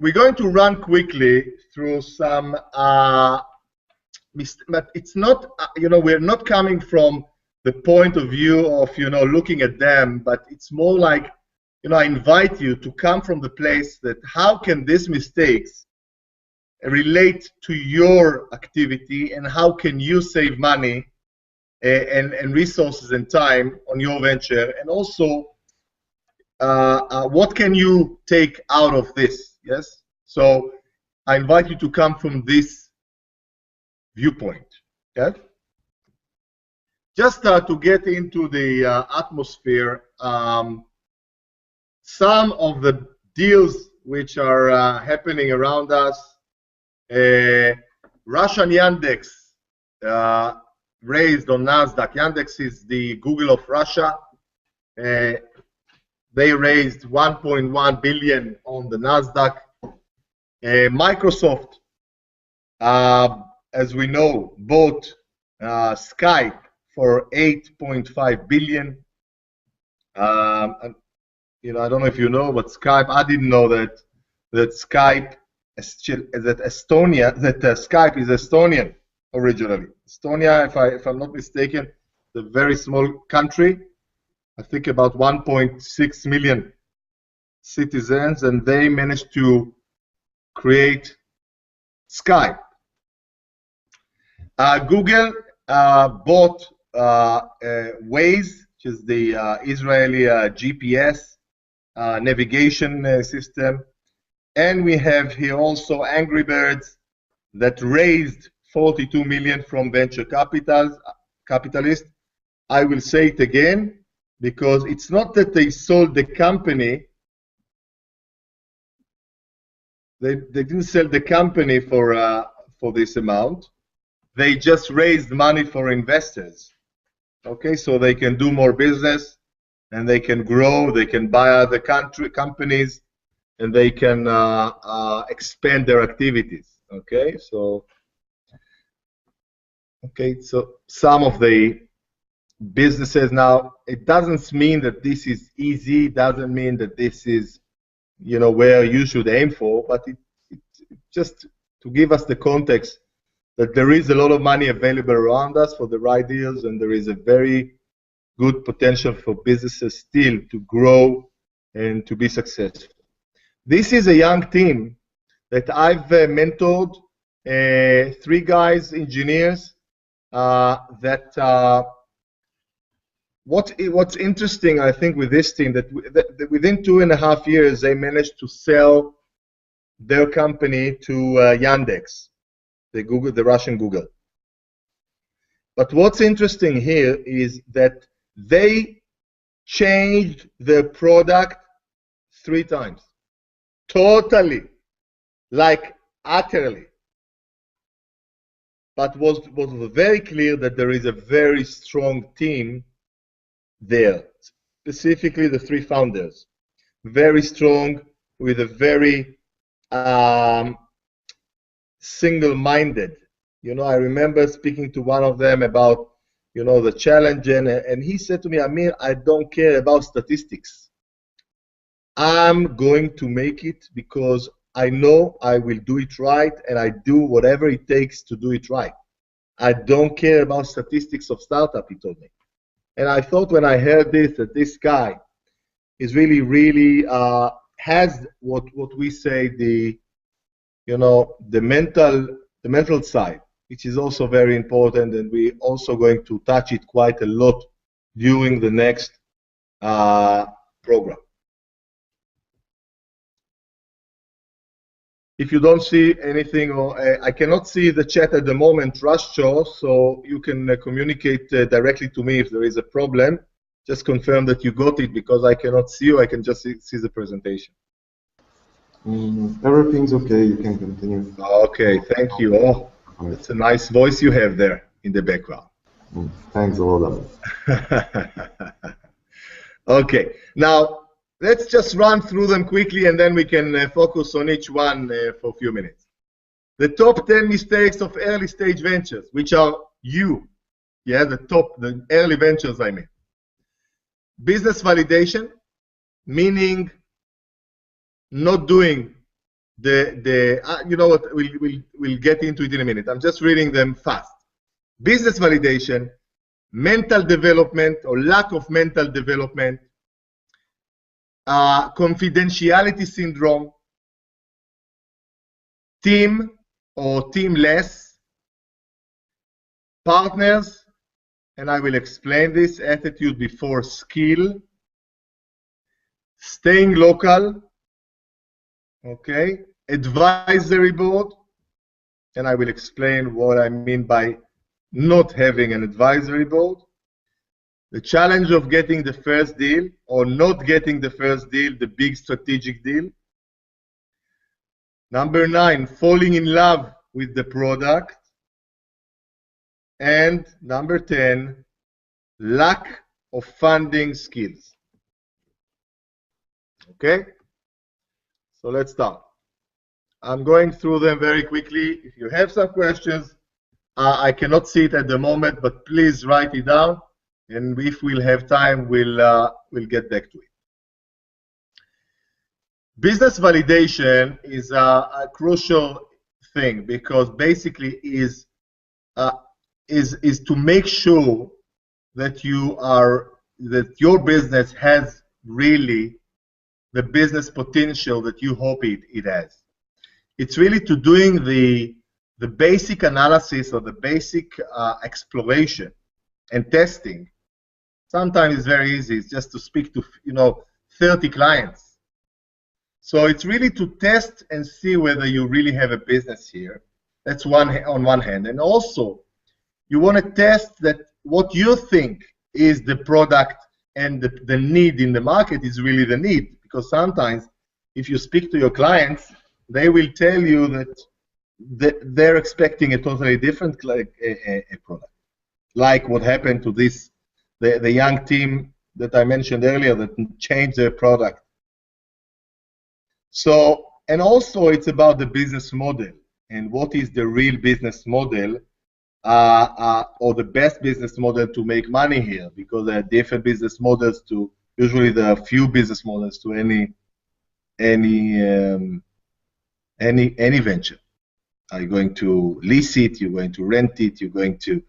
we're going to run quickly through some, but it's not, we're not coming from the point of view of, looking at them, but it's more like, I invite you to come from the place that how can these mistakes relate to your activity, and how can you save money and resources and time on your venture, and also what can you take out of this? Yes, so I invite you to come from this viewpoint. Okay, just to get into the atmosphere, some of the deals which are happening around us. Russian Yandex raised on Nasdaq. Yandex is the Google of Russia. They raised 1.1 billion on the Nasdaq. Microsoft, as we know, bought Skype for 8.5 billion. I don't know if you know, but Skype, I didn't know that Skype, Skype is Estonian originally. Estonia, if I'm not mistaken, is a very small country. I think about 1.6 million citizens, and they managed to create Skype. Google bought Waze, which is the Israeli GPS navigation system. And we have here also Angry Birds that raised 42 million from venture capitalists. I will say it again, because it's not that they sold the company. They didn't sell the company for this amount. They just raised money for investors. Okay, so they can do more business, and they can grow. They can buy other companies, and they can expand their activities. Okay, so some of the businesses now, it doesn't mean that this is easy, doesn't mean that this is where you should aim for, but it just to give us the context that there is a lot of money available around us for the right deals, and there is a very good potential for businesses still to grow and to be successful. This is a young team that I've mentored, 3 guys, engineers, what's interesting, I think, with this team, that within 2.5 years, they managed to sell their company to Yandex, the Russian Google. But what's interesting here is that they changed their product 3 times. Totally, like utterly. But was very clear that there is a very strong team there, specifically the 3 founders. Very strong, with a very single-minded. I remember speaking to one of them about, the challenge, and he said to me, Amir, I don't care about statistics. I'm going to make it because I know I will do it right, and I do whatever it takes to do it right. I don't care about statistics of startup, he told me. And I thought when I heard this, that this guy is really has what we say the mental side, which is also very important, and we're also going to touch it quite a lot during the next program. If you don't see anything, or I cannot see the chat at the moment, Rush-Cho, so you can communicate directly to me if there is a problem. Just confirm that you got it, because I cannot see you. I can just see the presentation. Everything's okay. You can continue. Okay, thank you. Oh, it's a nice voice you have there in the background. Thanks a lot. Okay, now let's just run through them quickly, and then we can focus on each one for a few minutes. The top 10 mistakes of early stage ventures, which are the early ventures, I mean. Business validation, meaning not doing you know what, we'll get into it in a minute. I'm just reading them fast. Business validation, mental development or lack of mental development, confidentiality syndrome, team or teamless, partners, and I will explain this, attitude before skill, staying local, okay, advisory board, and I will explain what I mean by not having an advisory board, the challenge of getting the first deal or not getting the first deal, the big strategic deal. Number 9, falling in love with the product. And number 10, lack of funding skills. Okay? So let's start. I'm going through them very quickly. If you have some questions, I cannot see it at the moment, but please write it down. And if we'll have time, we'll get back to it. Business validation is a crucial thing because basically is to make sure that your business has really the business potential that you hope it has. It's really to doing the basic analysis or the basic exploration and testing. Sometimes it's very easy. It's just to speak to 30 clients. So it's really to test and see whether you really have a business here. That's on one hand. And also, you want to test that what you think is the product and the need in the market is really the need. Because sometimes, if you speak to your clients, they will tell you that they're expecting a totally different a product. Like what happened to the young team that I mentioned earlier that changed their product. So, and also it's about the business model and what is the real business model or the best business model to make money here, because there are different business models to, usually there are few business models to any venture. Are you going to lease it? You're going to rent it? You're going to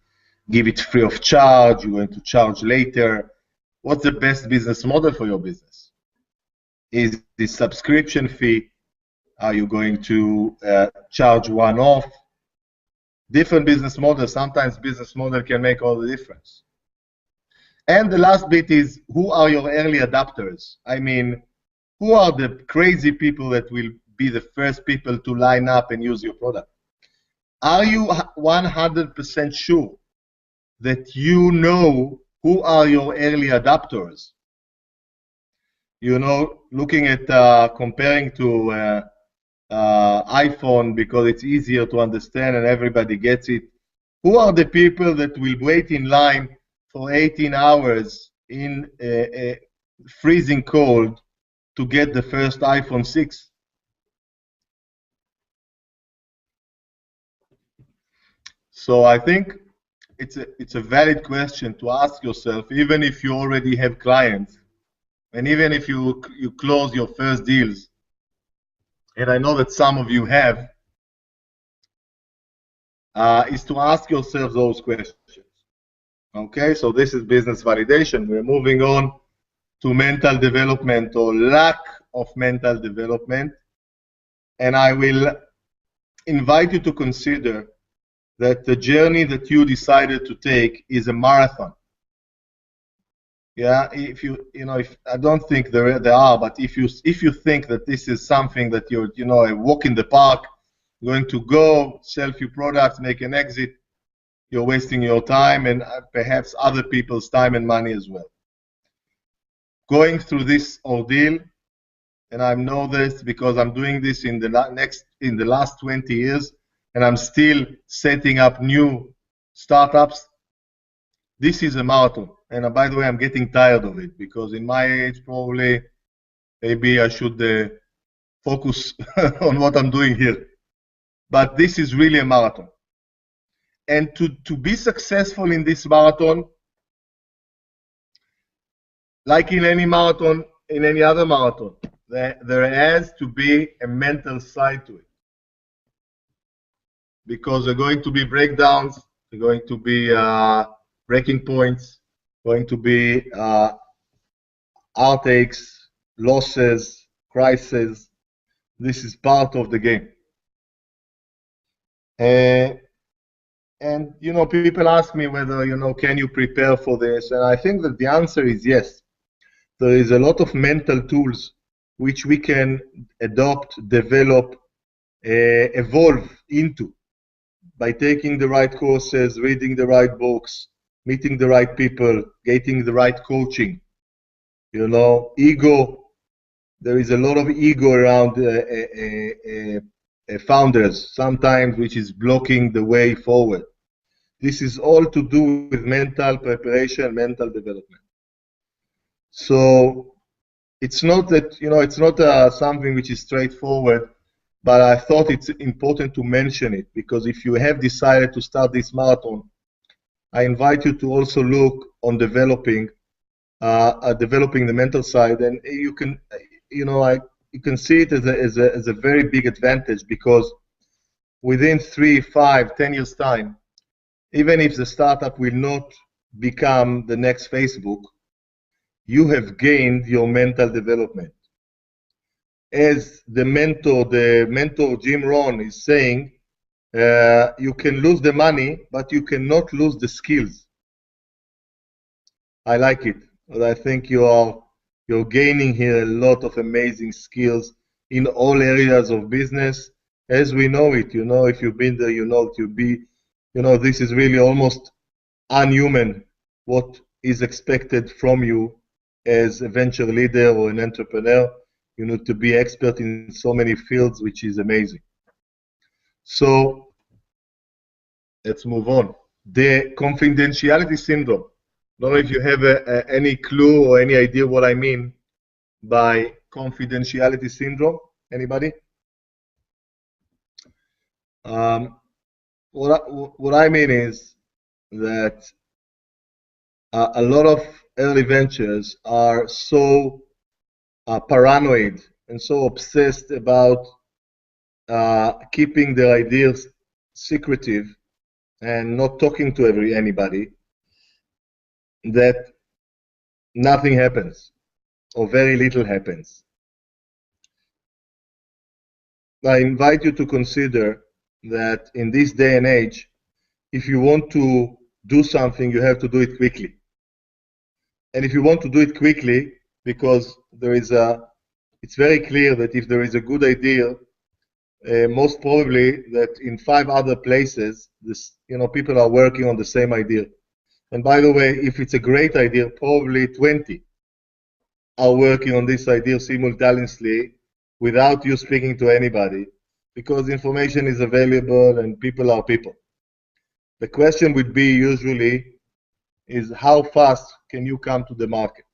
give it free of charge? You're going to charge later? What's the best business model for your business? Is the subscription fee? Are you going to charge one-off? Different business models. Sometimes business model can make all the difference. And the last bit is, who are your early adopters? I mean, who are the crazy people that will be the first people to line up and use your product? Are you 100% sure that you know who are your early adopters? You know, looking at comparing to iPhone, because it's easier to understand and everybody gets it. Who are the people that will wait in line for 18 hours in freezing cold to get the first iPhone 6? So I think it's a valid question to ask yourself, even if you already have clients, and even if you close your first deals, and I know that some of you have, is to ask yourself those questions. Okay, so this is business validation. We're moving on to mental development or lack of mental development. And I will invite you to consider that the journey that you decided to take is a marathon. Yeah, if I don't think there are, but if you think that this is something that you're, a walk in the park, going to go, sell few products, make an exit, you're wasting your time and perhaps other people's time and money as well. Going through this ordeal, and I know this because I'm doing this in the last 20 years, and I'm still setting up new startups. This is a marathon. And by the way, I'm getting tired of it because in my age, probably, maybe I should focus on what I'm doing here. But this is really a marathon. And to be successful in this marathon, like in any marathon, in any other marathon, there has to be a mental side to it, because there are going to be breakdowns, there are going to be breaking points, going to be heartaches, losses, crises. This is part of the game. And you know, people ask me whether, you know, can you prepare for this? And I think that the answer is yes. There is a lot of mental tools which we can adopt, develop, evolve into by taking the right courses, reading the right books, meeting the right people, getting the right coaching. You know, ego, there is a lot of ego around founders sometimes, which is blocking the way forward. This is all to do with mental preparation, mental development. So it's not that, you know, it's not something which is straightforward, but I thought it's important to mention it, because if you have decided to start this marathon, I invite you to also look on developing the mental side, and you can, you know, you can see it as a very big advantage, because within 3, 5, 10 years time, even if the startup will not become the next Facebook, you have gained your mental development. As the mentor Jim Rohn is saying, you can lose the money, but you cannot lose the skills. I like it. But I think you're gaining here a lot of amazing skills in all areas of business, as we know it. You know, if you've been there, you know this is really almost unhuman what is expected from you as a venture leader or an entrepreneur. You need to be expert in so many fields, which is amazing. So let's move on. The confidentiality syndrome. I don't know if you have any clue or any idea what I mean by confidentiality syndrome. Anybody? What I mean is that a lot of early ventures are so paranoid and so obsessed about keeping their ideas secretive and not talking to anybody, that nothing happens or very little happens. I invite you to consider that in this day and age, if you want to do something, you have to do it quickly. And if you want to do it quickly, because it's very clear that if there is a good idea, most probably that in 5 other places, people are working on the same idea. And by the way, if it's a great idea, probably 20 are working on this idea simultaneously without you speaking to anybody, because information is available and people are people. The question would be usually is how fast can you come to the market?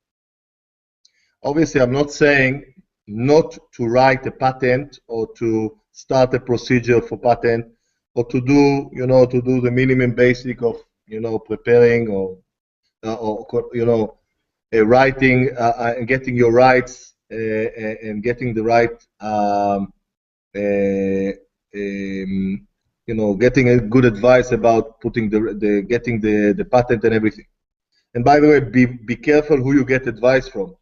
Obviously, I'm not saying not to write a patent or to start a procedure for patent or to do, the minimum basic of, preparing or writing and getting your rights and getting the right, getting a good advice about getting the patent and everything. And by the way, be careful who you get advice from,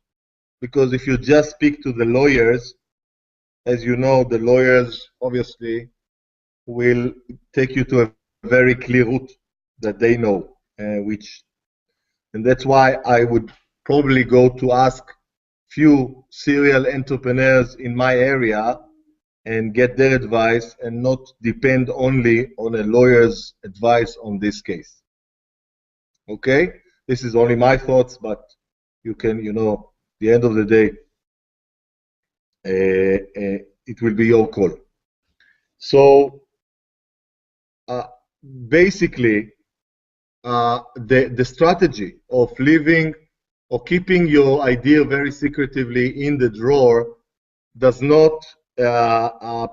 because if you just speak to the lawyers, as you know, the lawyers obviously will take you to a very clear route that they know, and that's why I would probably go to ask few serial entrepreneurs in my area and get their advice and not depend only on a lawyer's advice on this case. Okay? This is only my thoughts, but you can, the end of the day, it will be your call. So basically, the strategy of leaving or keeping your idea very secretively in the drawer does not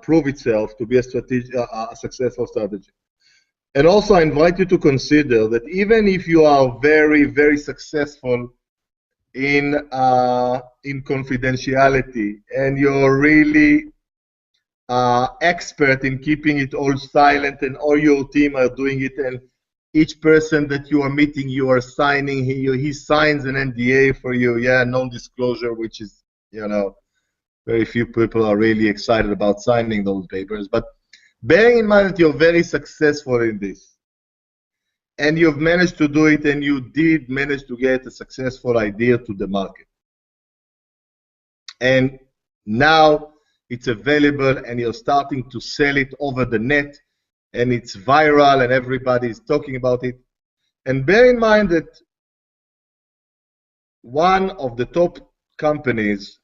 prove itself to be a successful strategy. And also, I invite you to consider that even if you are very, very successful in confidentiality, and you're really expert in keeping it all silent, and all your team are doing it, and each person that you are meeting, you are signing, he signs an NDA for you, yeah, non-disclosure, which is, you know, very few people are really excited about signing those papers. But bearing in mind that you're very successful in this, and you've managed to do it, and you did manage to get a successful idea to the market, and now it's available, and you're starting to sell it over the net, and it's viral, and everybody is talking about it. And bear in mind that one of the top companies,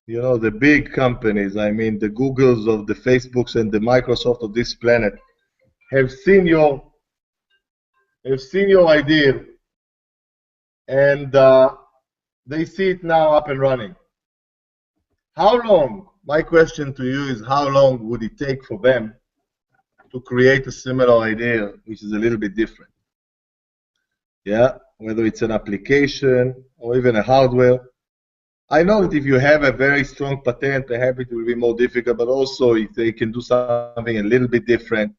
you know, the big companies, I mean the Googles of the Facebooks and the Microsoft of this planet, have seen your idea, and they see it now up and running. How long, my question to you is, how long would it take for them to create a similar idea, which is a little bit different? Yeah, whether it's an application or even a hardware. I know that if you have a very strong patent, perhaps it will be more difficult, but also if they can do something a little bit different.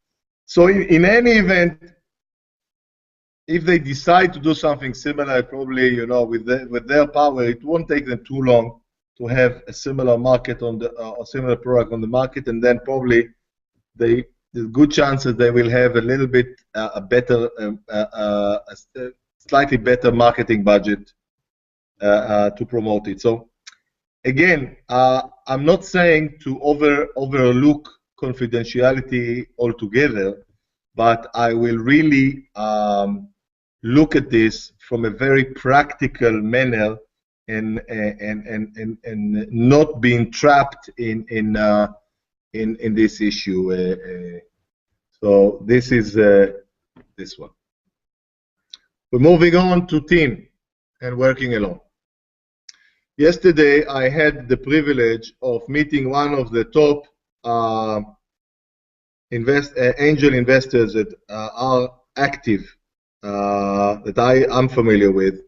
So in any event, if they decide to do something similar, probably, you know, with their power, it won't take them too long to have a similar market on the a similar product on the market, and then probably there's good chances they will have a little bit a better, slightly better marketing budget to promote it. So again, I'm not saying to overlook confidentiality altogether, but I will really look at this from a very practical manner, and not being trapped in this issue. So this is this one. We're moving on to team and working alone. Yesterday, I had the privilege of meeting one of the top angel investors that are active, that I am familiar with.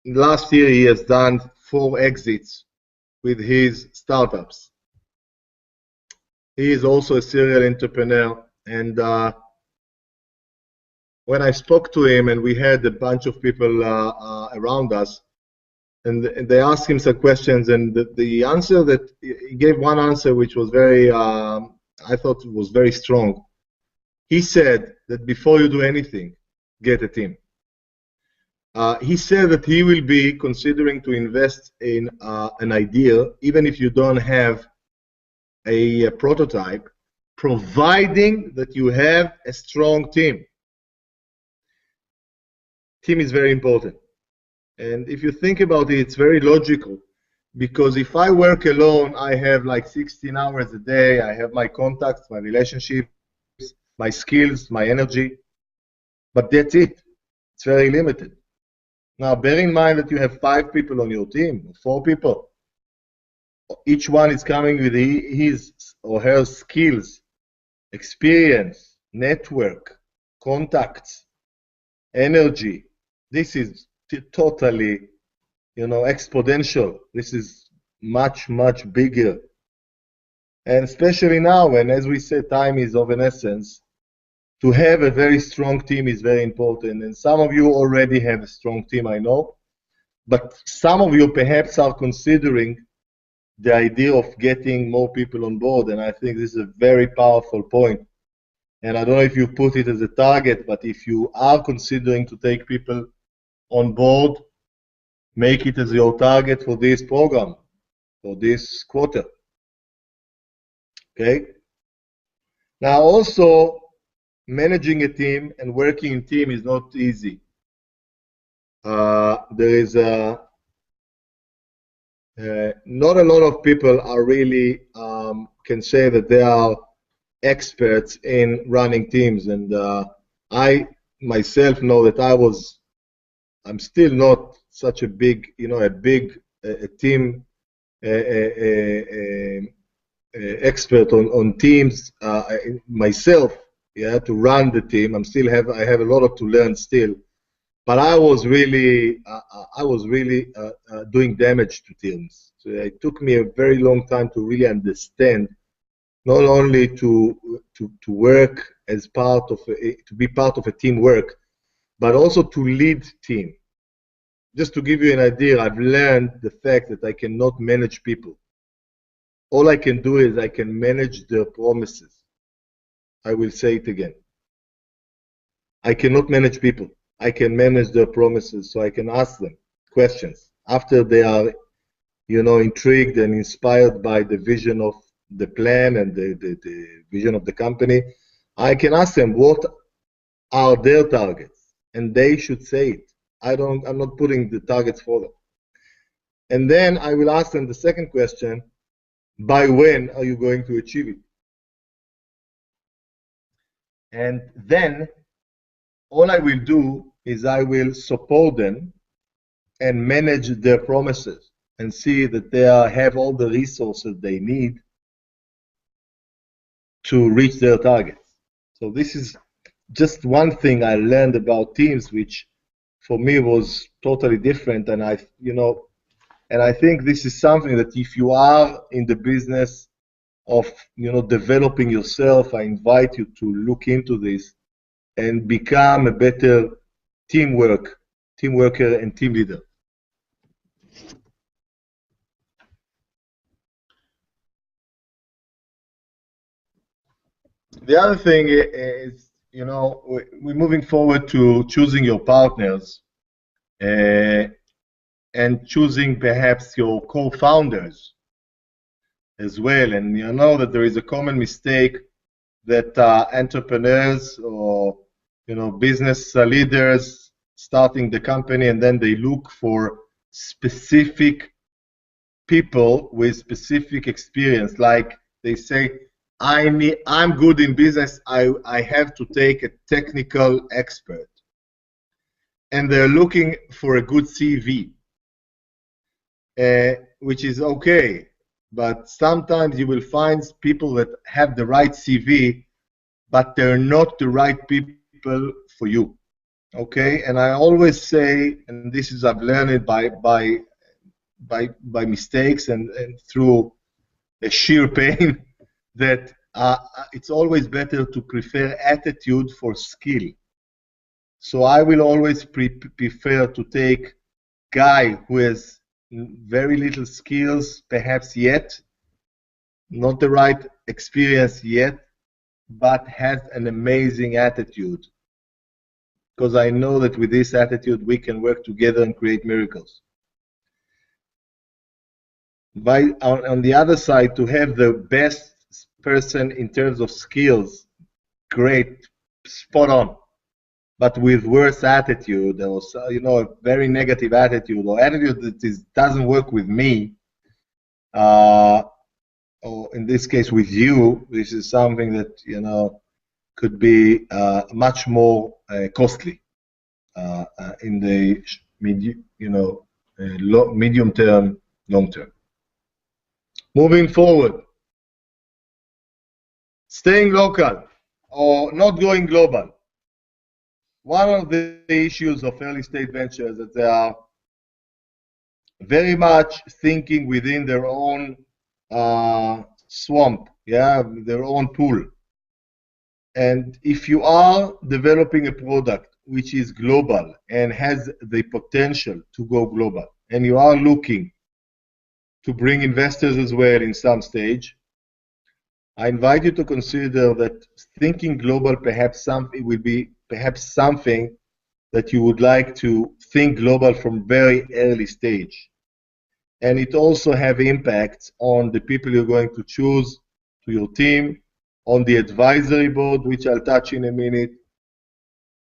Last year, he has done 4 exits with his startups. He is also a serial entrepreneur, and when I spoke to him, and we had a bunch of people around us, and they asked him some questions, and the answer that he gave, one answer which was very, I thought it was very strong. He said that before you do anything, get a team. He said that he will be considering to invest in an idea, even if you don't have a prototype, providing that you have a strong team. Team is very important. And if you think about it, it's very logical. Because if I work alone, I have like 16 hours a day, I have my contacts, my relationships, my skills, my energy, but that's it. It's very limited. Now, bear in mind that you have 5 people on your team, 4 people. Each one is coming with his or her skills, experience, network, contacts, energy. This is totally, you know, exponential. This is much, much bigger. And especially now, when, as we said, time is of an essence, to have a very strong team is very important. And some of you already have a strong team, I know. But some of you perhaps are considering the idea of getting more people on board. And I think this is a very powerful point. And I don't know if you put it as a target, but if you are considering to take people on board, make it as your target for this program, for this quarter. Okay? Now also, managing a team and working in team is not easy. There is not a lot of people are really can say that they are experts in running teams, and I myself know that I'm still not such a big, you know, a team expert on teams myself. Yeah, to run the team, I have a lot to learn still. but I was really doing damage to teams. So it took me a very long time to really understand, not only to work as part of to be part of a teamwork, but also to lead team. Just to give you an idea, I've learned the fact that I cannot manage people. All I can do is I can manage their promises. I will say it again. I cannot manage people. I can manage their promises, so I can ask them questions after they are, intrigued and inspired by the vision of the plan and the vision of the company. I can ask them what are their targets, and they should say it. I'm not putting the targets for them. And then I will ask them the second question: by when are you going to achieve it? And then all I will do is I will support them and manage their promises and see that they have all the resources they need to reach their targets. So this is just one thing I learned about teams, which for me was totally different. And I think this is something that if you are in the business of developing yourself, I invite you to look into this and become a better team worker and team leader. The other thing is, we're moving forward to choosing your partners and choosing perhaps your co-founders as well. And you know that there is a common mistake that entrepreneurs or business leaders starting the company, and then they look for specific people with specific experience. Like they say, I'm good in business, I have to take a technical expert. And they're looking for a good CV, which is okay. But sometimes you will find people that have the right CV, but they're not the right people for you. Okay? And I always say, and this is I've learned it by mistakes and through a sheer pain, that it's always better to prefer attitude for skill. So I will always prefer to take guy who has very little skills, perhaps yet, not the right experience yet, but has an amazing attitude. Because I know that with this attitude, we can work together and create miracles. On the other side, to have the best person in terms of skills, great, spot on, but with worse attitude, or a very negative attitude, or attitude that doesn't work with me, or in this case with you, this is something that could be much more costly in the medium term, long term. Moving forward, staying local or not going global. One of the issues of early stage ventures is that they are very much thinking within their own swamp, their own pool. And if you are developing a product which is global and has the potential to go global, and you are looking to bring investors as well in some stage, I invite you to consider that thinking global will be something that you would like to think global from very early stage. And it also have impact on the people you're going to choose to your team, on the advisory board, which I'll touch in a minute,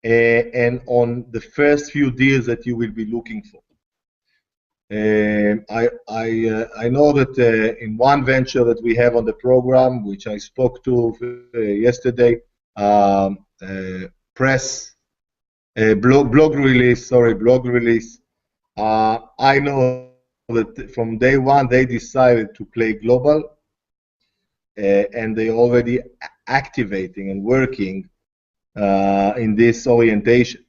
and on the first few deals that you will be looking for. I know that in one venture that we have on the program, which I spoke to yesterday, blog release. I know that from day one they decided to play global, and they're already activating and working in this orientation.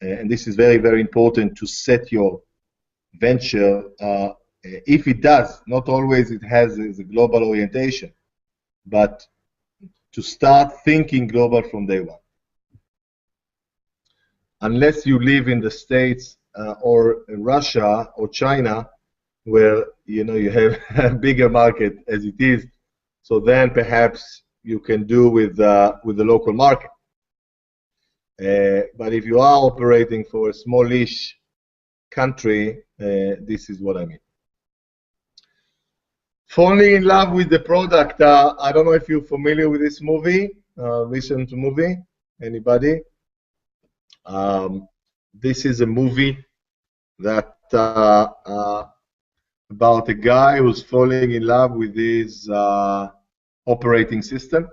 and this is very, very important to set your venture. If it does, not always it has a global orientation, but to start thinking global from day one. Unless you live in the States or Russia or China, where you have a bigger market as it is, so then perhaps you can do with the local market. But if you are operating for a smallish country, this is what I mean. Falling in love with the product. I don't know if you're familiar with this movie, recent movie. Anybody? This is a movie that about a guy who's falling in love with his operating system.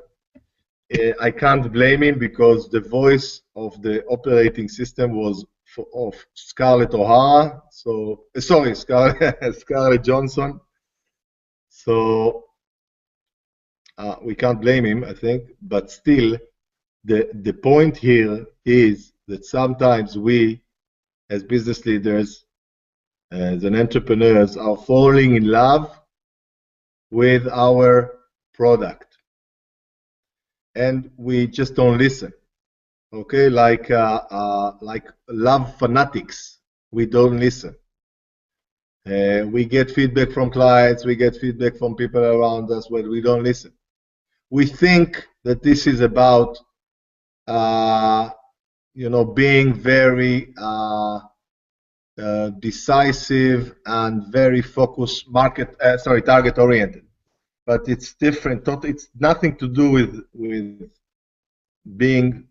I can't blame him because the voice of the operating system was of Scarlett O'Hara. So sorry, Scarlett Johansson. So we can't blame him, I think. But still, the point here is that sometimes we, as business leaders, as entrepreneurs, are falling in love with our product, and we just don't listen. Okay, like love fanatics, we don't listen. We get feedback from clients, we get feedback from people around us, but we don't listen. We think that this is about being very decisive and very focused, target oriented. But it's different. It's nothing to do with being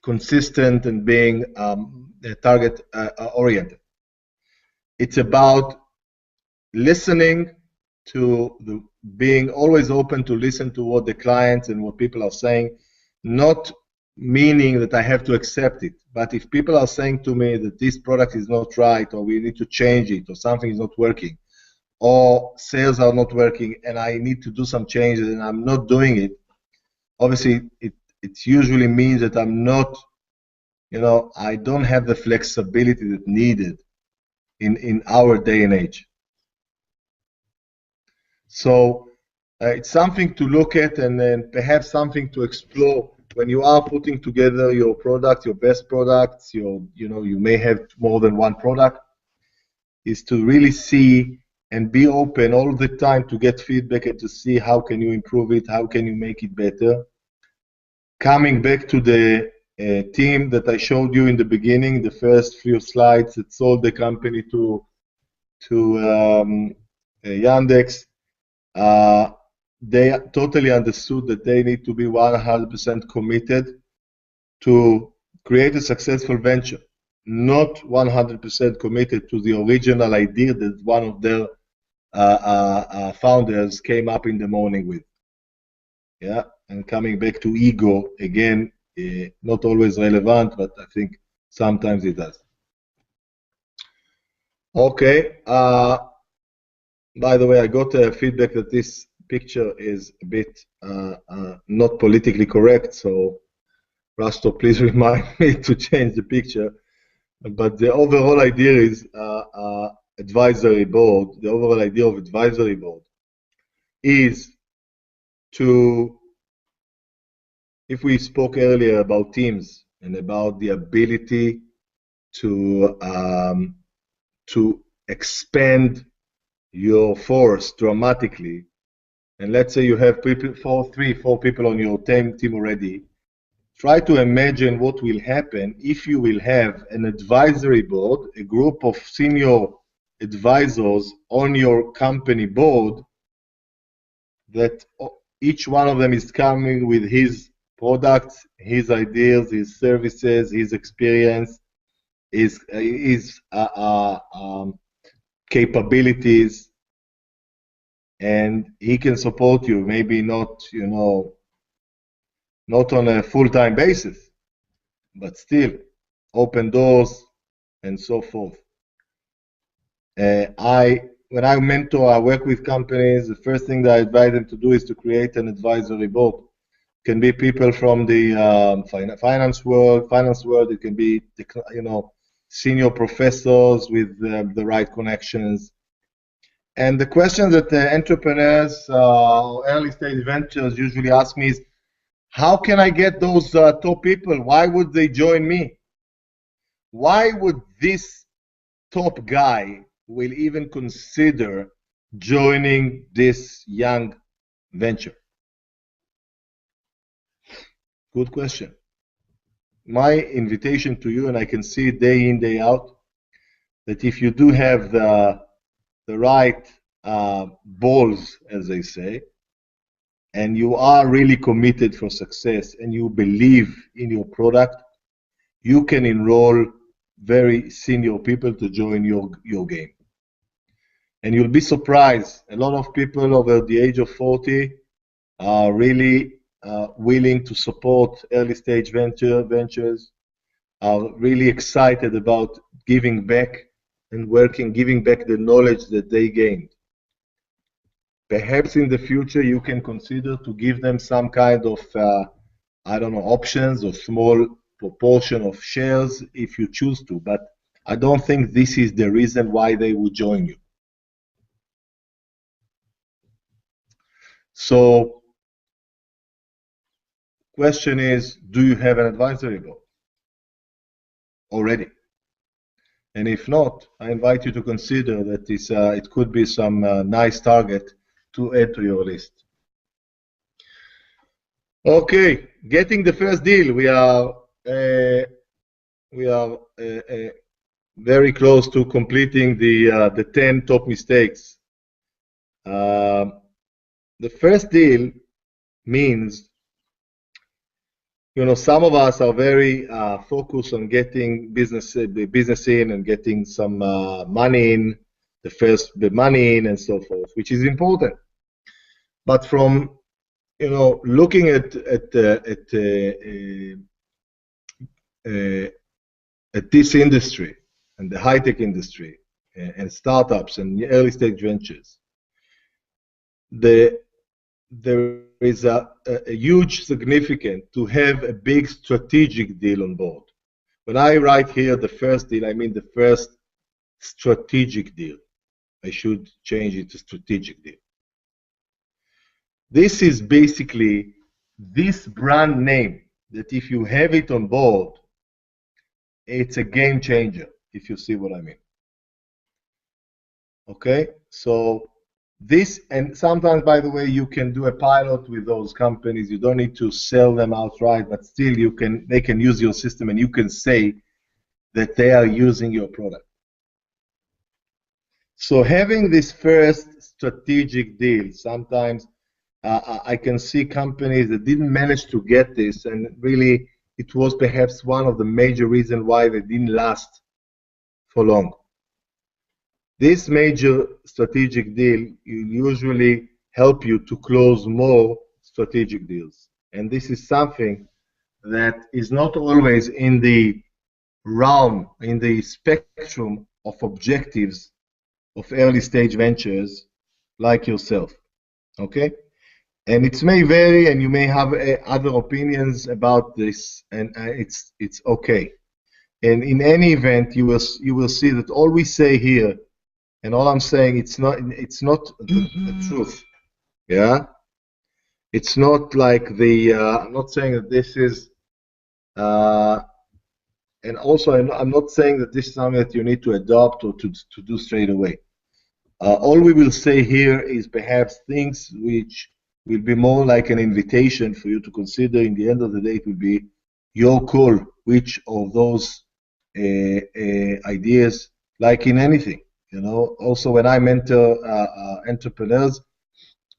consistent and being target oriented. It's about listening to being always open to listen to what the clients and what people are saying, not meaning that I have to accept it. But if people are saying to me that this product is not right, or we need to change it, or something is not working, or sales are not working, and I need to do some changes and I'm not doing it, obviously it usually means that I'm not, I don't have the flexibility that's needed in our day and age. So it's something to look at, and then perhaps something to explore when you are putting together your product, your best products, you may have more than one product, is to really see and be open all the time to get feedback and to see how can you improve it, how can you make it better. Coming back to the team that I showed you in the beginning, the first few slides that sold the company to Yandex, they totally understood that they need to be 100% committed to create a successful venture, not 100% committed to the original idea that one of their founders came up in the morning with. Yeah, and coming back to ego, again, not always relevant, but I think sometimes it does. Okay. By the way, I got feedback that this picture is a bit not politically correct, so Rasto, please remind me to change the picture. But the overall idea is advisory board. The overall idea of advisory board is to, if we spoke earlier about teams and about the ability to expand your force dramatically, and let's say you have three, four people on your team already, try to imagine what will happen if you will have an advisory board, a group of senior advisors on your company board, that each one of them is coming with his products, his ideas, his services, his experience, his capabilities, and he can support you, maybe not, not on a full-time basis, but still open doors and so forth. When I mentor, I work with companies, the first thing that I advise them to do is to create an advisory board. can be people from the finance world. It can be, senior professors with the right connections. And the question that entrepreneurs or early stage ventures usually ask me is, how can I get those top people? Why would they join me? Why would this top guy will even consider joining this young venture? Good question. My invitation to you, and I can see it day in, day out, that if you do have the right balls, as they say, and you are really committed for success and you believe in your product, you can enroll very senior people to join your game. And you'll be surprised, a lot of people over the age of 40 are really willing to support early stage ventures, are really excited about giving back and giving back the knowledge that they gained. Perhaps in the future you can consider to give them some kind of, options or small proportion of shares if you choose to, but I don't think this is the reason why they would join you. So, question is, do you have an advisory board already? And if not, I invite you to consider that it could be some nice target to add to your list. Okay, getting the first deal. We are very close to completing the 10 top mistakes. The first deal means, some of us are very focused on getting business in and getting some money in, the money in and so forth, which is important. But from looking at this industry and the high-tech industry and startups and early stage ventures, there is a huge significance to have a big strategic deal on board. When I write here the first deal, I mean the first strategic deal. I should change it to strategic deal. This is basically this brand name that if you have it on board, it's a game changer, if you see what I mean. Okay, so this, and sometimes, by the way, you can do a pilot with those companies. You don't need to sell them outright, but still they can use your system and you can say that they are using your product. So having this first strategic deal, sometimes I can see companies that didn't manage to get this, and really it was perhaps one of the major reasons why they didn't last for long. This major strategic deal usually help you to close more strategic deals. And this is something that is not always in the realm, in the spectrum of objectives of early stage ventures like yourself. Okay? And it may vary, and you may have other opinions about this, and it's okay. And in any event, you will see that all we say here, and all I'm saying, it's not the truth. Yeah, it's not like I'm not saying that this is, and also I'm not saying that this is something that you need to adopt or to do straight away. All we will say here is perhaps things which will be more like an invitation for you to consider. In the end of the day, it will be your call which of those ideas, like in anything. Also when I mentor entrepreneurs,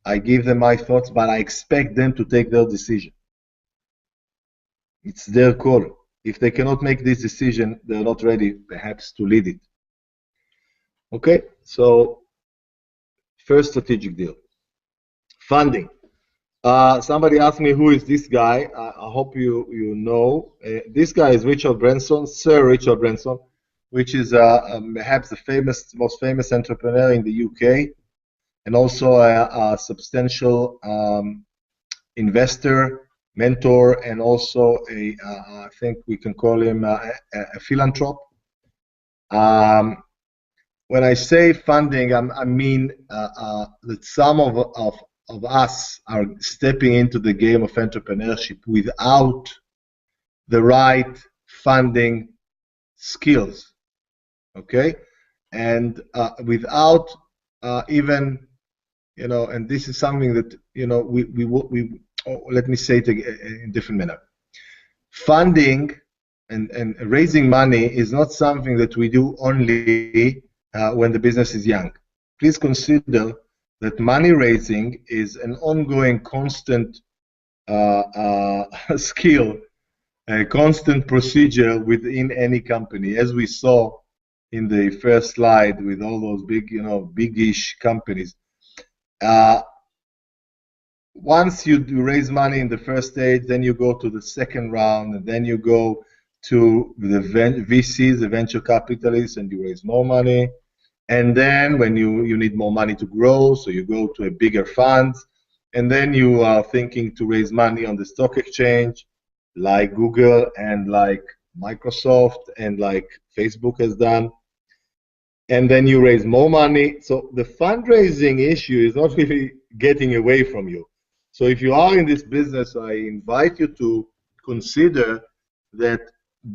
I give them my thoughts, but I expect them to take their decision. It's their call. If they cannot make this decision, they're not ready, perhaps, to lead it. Okay, so first strategic deal. Funding. Somebody asked me, who is this guy? I hope you know. This guy is Richard Branson, Sir Richard Branson, which is perhaps the most famous entrepreneur in the UK, and also a substantial investor mentor, and also I think we can call him a philanthrope. When I say funding, I mean that some of us are stepping into the game of entrepreneurship without the right funding skills, okay, and without even, you know, and this is something that, you know, let me say it in a different manner. Funding and raising money is not something that we do only when the business is young. Please consider that money raising is an ongoing, constant skill, a constant procedure within any company, as we saw in the first slide with all those big, you know, big-ish companies. Once you raise money in the first stage, then you go to the second round, and then you go to the VCs, the venture capitalists, and you raise more money. And then when you need more money to grow, so you go to a bigger fund, and then you are thinking to raise money on the stock exchange, like Google and like Microsoft and like Facebook has done. And then you raise more money. So the fundraising issue is not really getting away from you. So if you are in this business, I invite you to consider that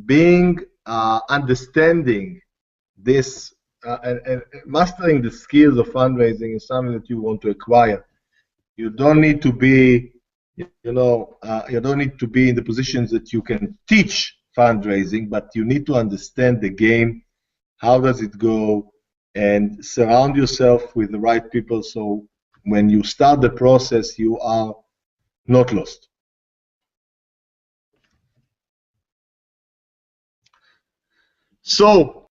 being understanding this and mastering the skills of fundraising is something that you want to acquire. You don't need to be, you know, you don't need to be in the positions that you can teach fundraising, but you need to understand the game. How does it go? And surround yourself with the right people, so when you start the process, you are not lost. So